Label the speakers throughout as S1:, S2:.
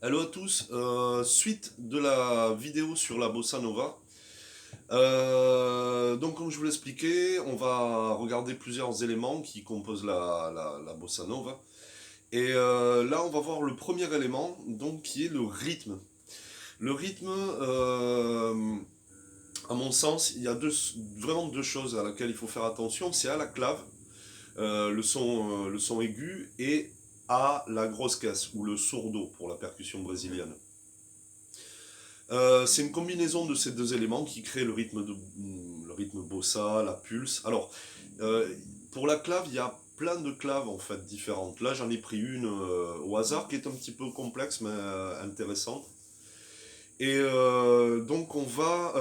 S1: Hello à tous, suite de la vidéo sur la bossa nova. Donc comme je vous l'expliquais, on va regarder plusieurs éléments qui composent la bossa nova. Et là on va voir le premier élément, donc qui est le rythme. Le rythme, à mon sens, il y a vraiment deux choses à laquelle il faut faire attention. C'est à la clave, le son aigu, et à la grosse caisse, ou le sourdo pour la percussion brésilienne. C'est une combinaison de ces deux éléments qui crée le rythme bossa, la pulse. Alors, euh, pour la clave, il y a plein de claves en fait différentes. Là, j'en ai pris une au hasard qui est un petit peu complexe mais intéressante. Et donc, on va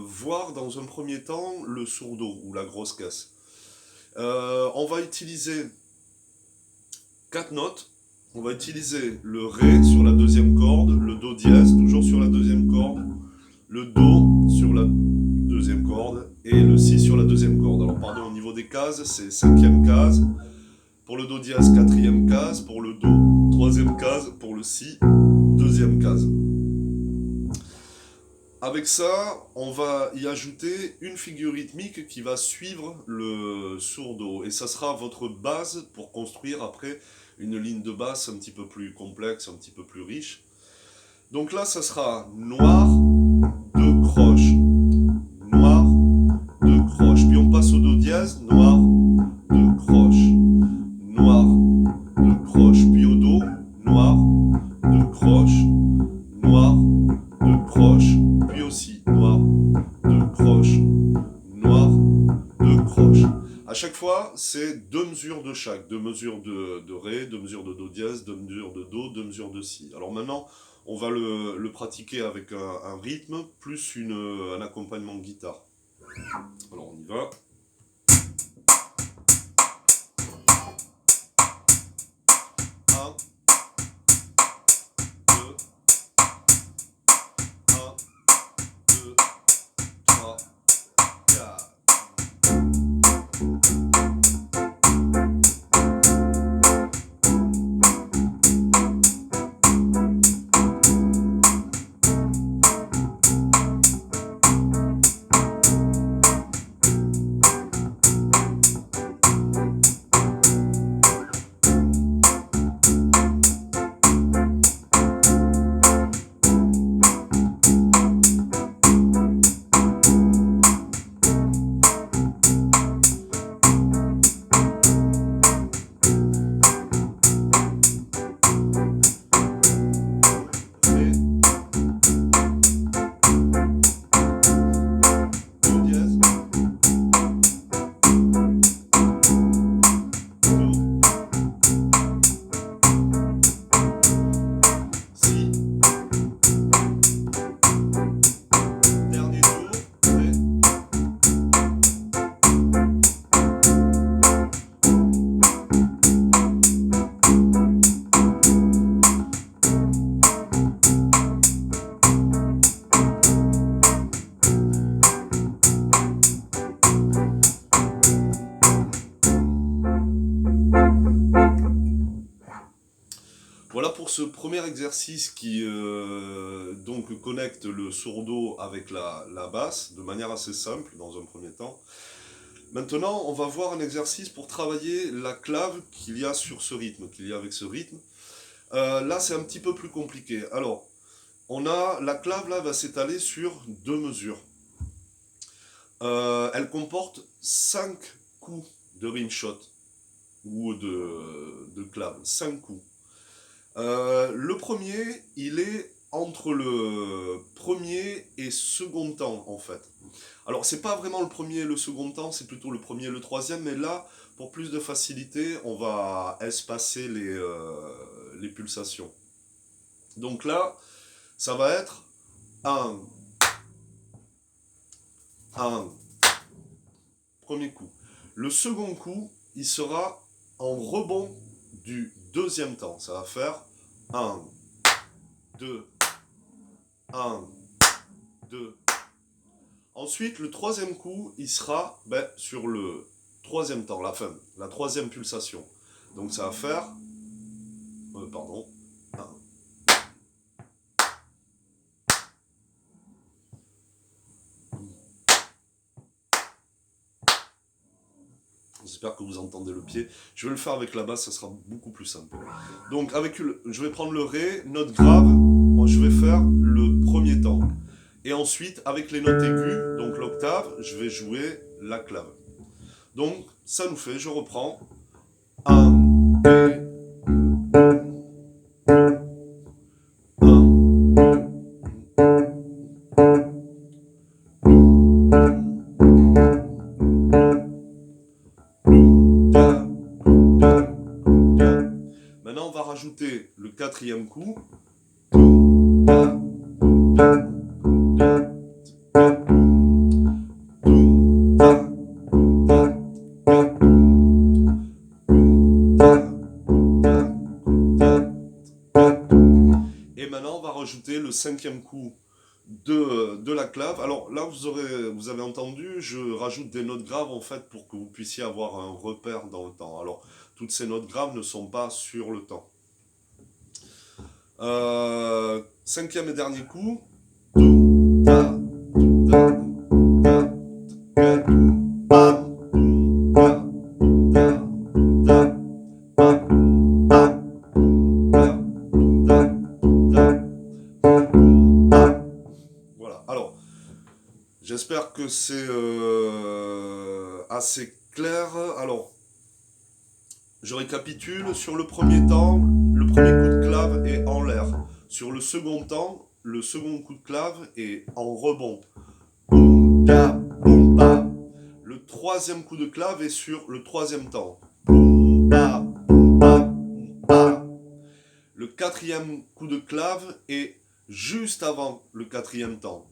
S1: voir dans un premier temps le sourdo ou la grosse caisse. On va utiliser quatre notes. On va utiliser le ré sur la deuxième corde, le do dièse toujours sur la deuxième corde, le do sur la deuxième corde et le si sur la deuxième corde. Alors pardon, au niveau des cases, c'est cinquième case, pour le do dièse quatrième case, pour le do troisième case, pour le si deuxième case. Avec ça, on va y ajouter une figure rythmique qui va suivre le sourdo et ça sera votre base pour construire après une ligne de basse un petit peu plus complexe, un petit peu plus riche. Donc là, ça sera noir, deux croches, noir, deux croches. Puis on passe au do dièse, noir, deux croches, noir, deux croches. Puis au do, noir, deux croches, noir, deux croches. Puis aussi noir, deux croches, noir, deux croches. À chaque fois, c'est deux mesures de chaque. Deux mesures de ré, deux mesures de do dièse, deux mesures de do, deux mesures de si. Alors maintenant, on va le pratiquer avec un rythme plus un accompagnement de guitare. Alors on y va. Un, deux, un, deux, trois, quatre. Ré, do dièse, do, si, dernier tour, ré, Voilà pour ce premier exercice qui donc connecte le sourdo avec la basse de manière assez simple dans un premier temps. Maintenant, on va voir un exercice pour travailler la clave qu'il y a sur ce rythme, qu'il y a avec ce rythme. Là, c'est un petit peu plus compliqué. Alors, on a la clave là va s'étaler sur deux mesures. Elle comporte 5 coups de rimshot ou de clave, 5 coups. Le premier, il est entre le premier et second temps, en fait. Alors, c'est pas vraiment le premier et le second temps, c'est plutôt le premier et le troisième, mais là, pour plus de facilité, on va espacer les pulsations. Donc là, ça va être un, un, premier coup. Le second coup, il sera en rebond du deuxième temps. Ça va faire un, deux, un, deux. Ensuite, le troisième coup, il sera sur le troisième temps, la fin, la troisième pulsation. Donc ça va faire, pardon, un, J'espère que vous entendez le pied. Je vais le faire avec la basse, ça sera beaucoup plus simple. Donc je vais prendre le Ré, note grave, moi je vais faire le premier temps. Et ensuite, avec les notes aiguës, donc l'octave, je vais jouer la clave. Donc ça nous fait, je reprends, 1, 2, 1. Maintenant, on va rajouter le quatrième coup. Et maintenant, on va rajouter le cinquième coup de la clave. Alors là, vous avez entendu, je rajoute des notes graves en fait pour que vous puissiez avoir un repère dans le temps. Alors, toutes ces notes graves ne sont pas sur le temps. Cinquième et dernier coup. Voilà, alors, j'espère que c'est assez clair. Alors, je récapitule, sur le premier temps, le premier coup de clave est en l'air. Sur le second temps, le second coup de clave est en rebond. Le troisième coup de clave est sur le troisième temps. Le quatrième coup de clave est juste avant le quatrième temps.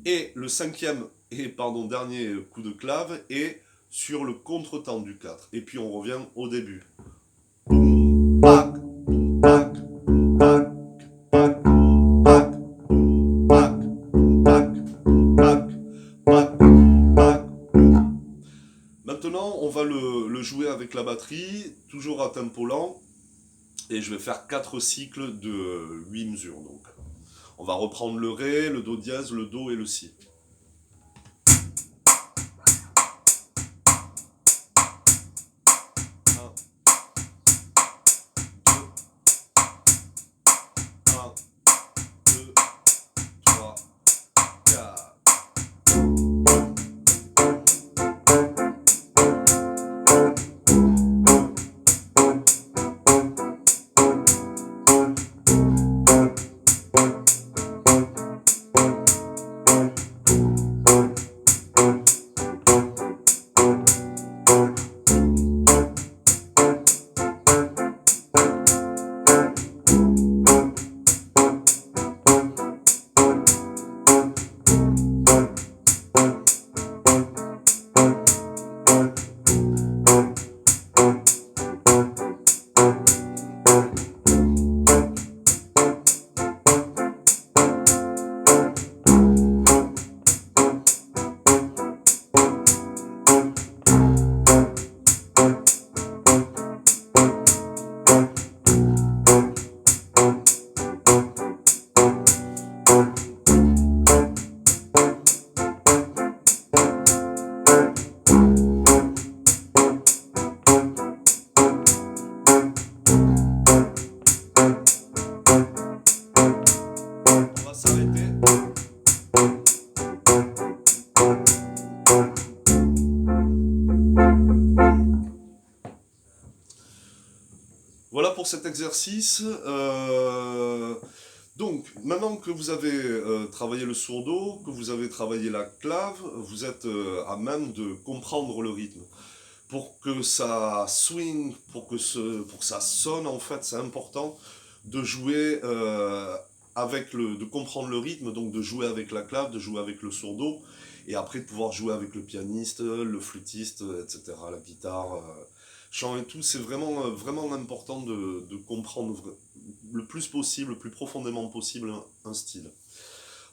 S1: Et le cinquième et dernier coup de clave est sur le contretemps du 4. Et puis on revient au début. Maintenant, on va le jouer avec la batterie, toujours à tempo lent. Et je vais faire 4 cycles de 8 mesures. Donc, on va reprendre le Ré, le Do dièse, le Do et le Si. 'Voilà pour cet exercice. Donc, maintenant que vous avez travaillé le sourdo, que vous avez travaillé la clave, vous êtes à même de comprendre le rythme. Pour que ça swing, pour que ça sonne, en fait, c'est important de jouer de comprendre le rythme, donc de jouer avec la clave, de jouer avec le sourdo, et après de pouvoir jouer avec le pianiste, le flûtiste, etc., la guitare, chant et tout. C'est vraiment important de comprendre le plus possible, le plus profondément possible un style.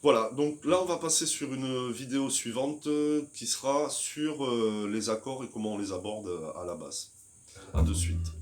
S1: Voilà, donc là on va passer sur une vidéo suivante qui sera sur les accords et comment on les aborde à la basse. A de suite.